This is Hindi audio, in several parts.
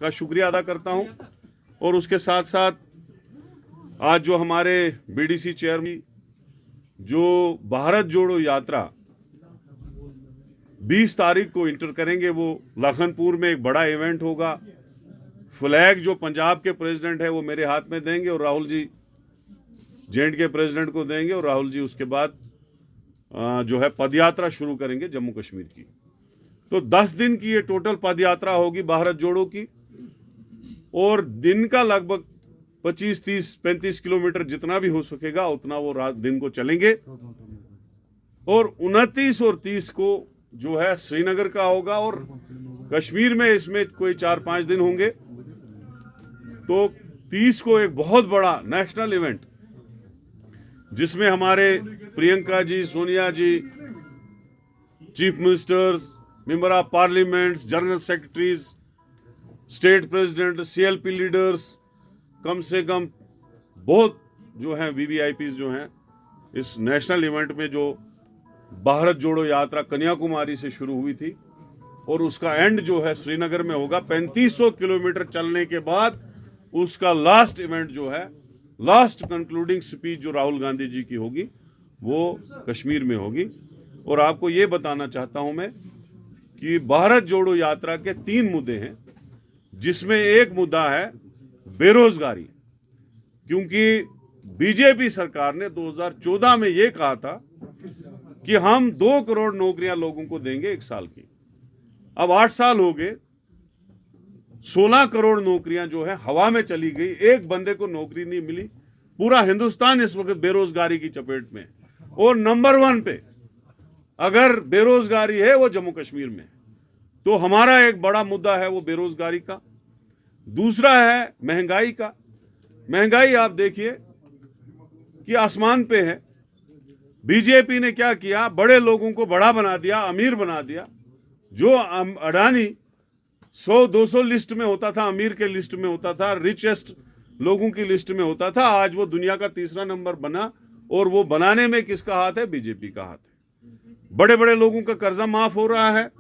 का शुक्रिया अदा करता हूं और उसके साथ साथ आज जो हमारे बीडीसी चेयरमैन जो भारत जोड़ो यात्रा 20 तारीख को इंटर करेंगे, वो लखनपुर में एक बड़ा इवेंट होगा। फ्लैग जो पंजाब के प्रेसिडेंट है वो मेरे हाथ में देंगे और राहुल जी जेएंड के प्रेसिडेंट को देंगे और राहुल जी उसके बाद जो है पदयात्रा शुरू करेंगे जम्मू कश्मीर की। तो 10 दिन की ये टोटल पदयात्रा होगी भारत जोड़ो की और दिन का लगभग 25, 30, 35 किलोमीटर जितना भी हो सकेगा उतना वो रात दिन को चलेंगे और 29 और 30 को जो है श्रीनगर का होगा और कश्मीर में इसमें कोई 4-5 दिन होंगे। तो 30 को एक बहुत बड़ा नेशनल इवेंट जिसमें हमारे Priyanka ji, Sonia ji, chief ministers, member of parliaments, general secretaries, state president, CLP leaders, कम से कम बहुत जो हैं वीवीआईपीज जो हैं इस नेशनल इवेंट में, जो भारत जोड़ो यात्रा कन्याकुमारी से शुरू हुई थी और उसका एंड जो है श्रीनगर में होगा। 3500 किलोमीटर चलने के बाद उसका लास्ट इवेंट जो है, लास्ट कंक्लूडिंग स्पीच जो राहुल गांधी जी की होगी वो कश्मीर में होगी। और आपको ये बताना चाहता हूं मैं कि भारत जोड़ो यात्रा के 3 मुद्दे हैं, जिसमें एक मुद्दा है बेरोजगारी, क्योंकि बीजेपी सरकार ने 2014 में ये कहा था कि हम 2 करोड़ नौकरियां लोगों को देंगे 1 साल की। अब 8 साल हो गए, 16 करोड़ नौकरियां जो है हवा में चली गई, एक बंदे को नौकरी नहीं मिली। पूरा हिंदुस्तान इस वक्त बेरोजगारी की चपेट में और नंबर 1 पे अगर बेरोजगारी है वो जम्मू कश्मीर में। तो हमारा एक बड़ा मुद्दा है वो बेरोजगारी का। दूसरा है महंगाई का। महंगाई आप देखिए कि आसमान पे है। बीजेपी ने क्या किया, बड़े लोगों को बड़ा बना दिया, अमीर बना दिया। जो अडानी 100-200 लिस्ट में होता था, अमीर के लिस्ट में होता था, रिचेस्ट लोगों की लिस्ट में होता था, आज वो दुनिया का 3रा नंबर बना। और वो बनाने में किसका हाथ है? बीजेपी का हाथ है। बड़े बड़े लोगों का कर्जा माफ हो रहा है,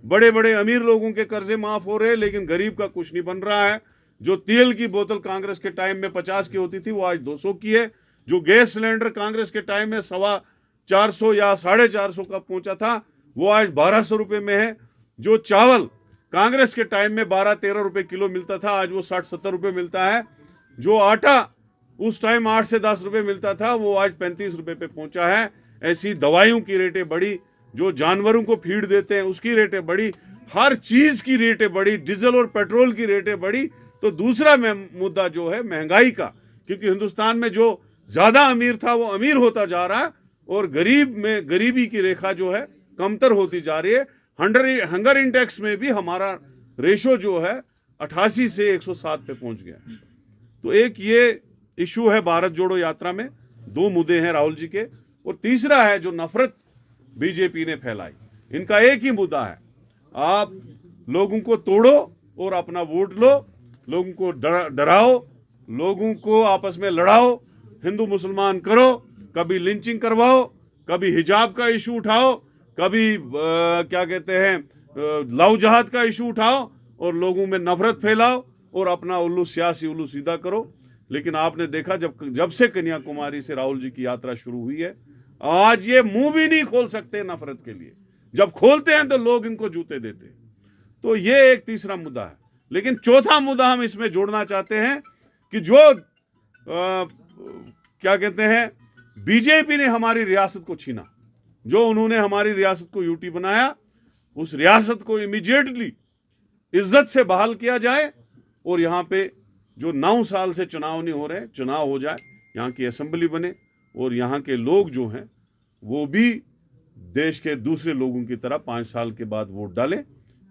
बड़े बड़े अमीर लोगों के कर्जे माफ हो रहे हैं, लेकिन गरीब का कुछ नहीं बन रहा है। जो तेल की बोतल कांग्रेस के टाइम में 50 की होती थी वो आज 200 की है। जो गैस सिलेंडर कांग्रेस के टाइम में 450 या 450 का पहुंचा था वो आज 1200 रुपए में है। जो चावल कांग्रेस के टाइम में 12-13 रुपए किलो मिलता था आज वो 60-70 रुपए मिलता है। जो आटा उस टाइम 8 से 10 रुपए मिलता था वो आज 35 रुपए पे पहुंचा है। ऐसी दवाइयों की रेटें बढ़ी, जो जानवरों को फीड देते हैं उसकी रेटें बढ़ी, हर चीज की रेटें बढ़ी, डीजल और पेट्रोल की रेटें बढ़ी। तो दूसरा मुद्दा जो है महंगाई का, क्योंकि हिंदुस्तान में जो ज्यादा अमीर था वो अमीर होता जा रहा है और गरीब में गरीबी की रेखा जो है कमतर होती जा रही है। हंगर इंडेक्स में भी हमारा रेशो जो है 88 से 107 पे पहुंच गया। तो एक ये इशू है भारत जोड़ो यात्रा में। 2 मुद्दे हैं राहुल जी के। और तीसरा है जो नफरत बीजेपी ने फैलाई। इनका एक ही मुद्दा है, आप लोगों को तोड़ो और अपना वोट लो, लोगों को डराओ, लोगों को आपस में लड़ाओ, हिंदू मुसलमान करो, कभी लिंचिंग करवाओ, कभी हिजाब का इशू उठाओ, कभी क्या कहते हैं लव जहाद का इशू उठाओ और लोगों में नफरत फैलाओ और अपना सियासी उल्लू सीधा करो। लेकिन आपने देखा जब से कन्याकुमारी से राहुल जी की यात्रा शुरू हुई है, आज ये मुंह भी नहीं खोल सकते नफरत के लिए। जब खोलते हैं तो लोग इनको जूते देते हैं। तो ये एक तीसरा मुद्दा है। लेकिन चौथा मुद्दा हम इसमें जोड़ना चाहते हैं कि जो क्या कहते हैं बीजेपी ने हमारी रियासत को छीना, जो उन्होंने हमारी रियासत को यूटी बनाया, उस रियासत को इमीडिएटली इज्जत से बहाल किया जाए और यहाँ पे जो 9 साल से चुनाव नहीं हो रहे, चुनाव हो जाए, यहाँ की असेंबली बने और यहाँ के लोग जो हैं वो भी देश के दूसरे लोगों की तरह 5 साल के बाद वोट डालें।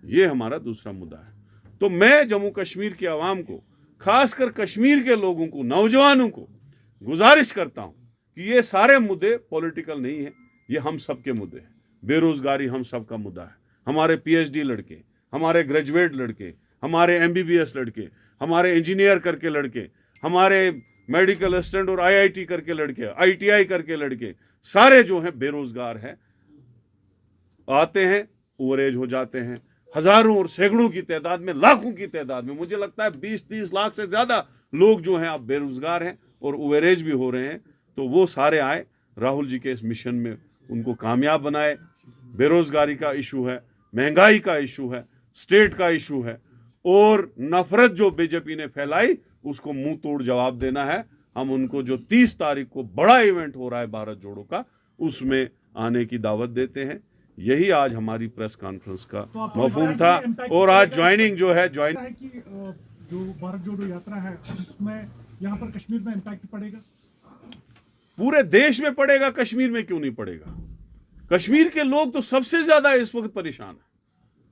ये हमारा दूसरा मुद्दा है। तो मैं जम्मू कश्मीर की आवाम को, खासकर कश्मीर के लोगों को, नौजवानों को गुजारिश करता हूँ कि ये सारे मुद्दे पॉलिटिकल नहीं है, ये हम सब के मुद्दे हैं। बेरोजगारी हम सब का मुद्दा है। हमारे पीएचडी लड़के, हमारे ग्रेजुएट लड़के, हमारे एमबीबीएस लड़के, हमारे इंजीनियर करके लड़के, हमारे मेडिकल असिस्टेंट और आईआईटी करके लड़के, आईटीआई करके लड़के, सारे जो हैं बेरोजगार हैं। आते हैं, ओवर एज हो जाते हैं, हजारों और सैकड़ों की तादाद में, लाखों की तादाद में, मुझे लगता है 20-30 लाख से ज़्यादा लोग जो हैं अब बेरोजगार हैं और ओवरेज भी हो रहे हैं। तो वो सारे आए राहुल जी के इस मिशन में, उनको कामयाब बनाए। बेरोजगारी का इशू है, महंगाई का इशू है, स्टेट का इशू है, और नफरत जो बीजेपी ने फैलाई उसको मुंह तोड़ जवाब देना है। हम उनको जो 30 तारीख को बड़ा इवेंट हो रहा है भारत जोड़ो का, उसमें आने की दावत देते हैं। यही आज हमारी प्रेस कॉन्फ्रेंस का मफहूम था। और आज ज्वाइनिंग जो है जो भारत जोड़ो यात्रा है उसमें यहाँ पर कश्मीर में इम्पैक्ट पड़ेगा, पूरे देश में पड़ेगा, कश्मीर में क्यों नहीं पड़ेगा। कश्मीर के लोग तो सबसे ज्यादा इस वक्त परेशान है।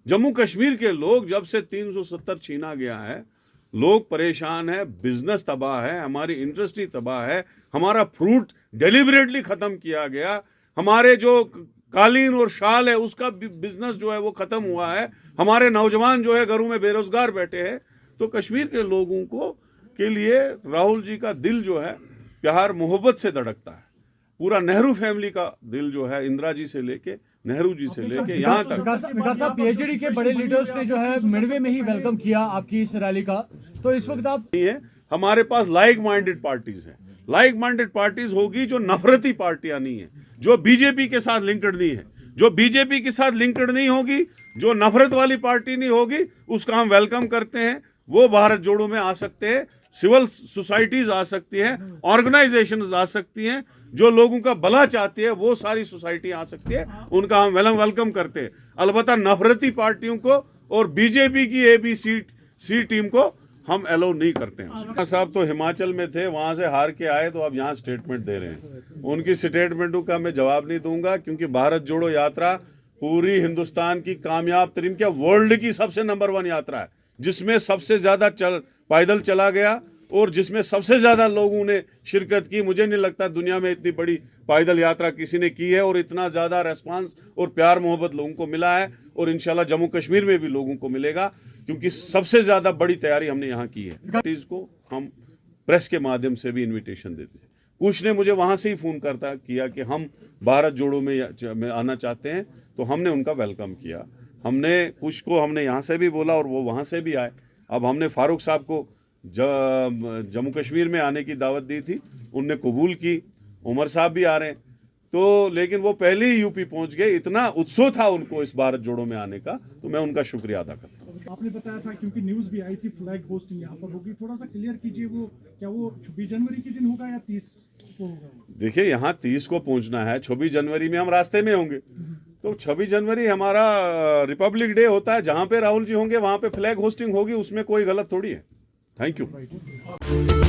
जम्मू कश्मीर के लोग, जब से 370 छीना गया है, लोग परेशान है, बिजनेस तबाह है, हमारी इंडस्ट्री तबाह है, हमारा फ्रूट डेलिबरेटली खत्म किया गया, हमारे जो कालीन और शाल है उसका बिजनेस जो है वो खत्म हुआ है, हमारे नौजवान जो है घरों में बेरोजगार बैठे हैं। तो कश्मीर के लोगों को के लिए राहुल जी का दिल जो है प्यार मोहब्बत से धड़कता है। पूरा नेहरू फैमिली का दिल जो है, इंदिरा जी से लेके नेहरू जी से लेके यहाँ तक। विकास साहब, पीएचडी के बड़े लीडर्स ने जो है मिडवे में ही वेलकम किया आपकी इस रैली का, तो इस वक्त आप नहीं है, हमारे पास लाइक माइंडेड पार्टीज हैं। लाइक माइंडेड पार्टीज होगी जो नफरती पार्टियां नहीं है, जो बीजेपी के साथ लिंक्ड नहीं है। जो बीजेपी के साथ लिंक्ड नहीं होगी, जो नफरत वाली पार्टी नहीं होगी, उसका हम वेलकम करते हैं। वो भारत जोड़ो में आ सकते हैं, सिविल सोसाइटीज आ सकती हैं, ऑर्गेनाइजेशंस आ सकती हैं, जो लोगों का भला चाहती है वो सारी सोसाइटी आ सकती है, उनका हम वेलकम करते हैं। अलबत्ता नफरती पार्टियों को और बीजेपी की ABC टीम को हम अलाउ नहीं करते हैं। साहब तो हिमाचल में थे, वहां से हार के आए, तो अब यहाँ स्टेटमेंट दे रहे हैं। उनकी स्टेटमेंटों का मैं जवाब नहीं दूंगा, क्योंकि भारत जोड़ो यात्रा पूरी हिंदुस्तान की कामयाब तरीन, क्या वर्ल्ड की सबसे नंबर 1 यात्रा है, जिसमें सबसे ज्यादा पैदल चला गया और जिसमें सबसे ज्यादा लोगों ने शिरकत की। मुझे नहीं लगता दुनिया में इतनी बड़ी पैदल यात्रा किसी ने की है, और इतना ज्यादा रेस्पॉन्स और प्यार मोहब्बत लोगों को मिला है, और इंशाल्लाह जम्मू कश्मीर में भी लोगों को मिलेगा, क्योंकि सबसे ज्यादा बड़ी तैयारी हमने यहाँ की है। इसको हम प्रेस के माध्यम से भी इन्विटेशन देते हैं। कुछ ने मुझे वहाँ से ही फ़ोन किया कि हम भारत जोड़ो में आना चाहते हैं, तो हमने उनका वेलकम किया। हमने कुछ को हमने यहाँ से भी बोला और वो वहाँ से भी आए। अब हमने फारूक साहब को जम्मू कश्मीर में आने की दावत दी थी, उनने कबूल की। उमर साहब भी आ रहे हैं, तो लेकिन वो पहले ही यूपी पहुंच गए। इतना उत्सव था उनको इस भारत जोड़ो में आने का, तो मैं उनका शुक्रिया अदा करता हूँ। आपने बताया था, क्योंकि न्यूज़ भी आई थी, फ्लैग होस्टिंग यहाँ पर होगी, थोड़ा सा क्लियर कीजिए, वो क्या वो 26 जनवरी के दिन होगा या 30 को होगा? देखिए, यहाँ 30 को पहुँचना है, 26 जनवरी में हम रास्ते में होंगे। तो 26 जनवरी हमारा रिपब्लिक डे होता है, जहाँ पे राहुल जी होंगे वहाँ पे फ्लैग होस्टिंग होगी, उसमें कोई गलत थोड़ी है। Thank you.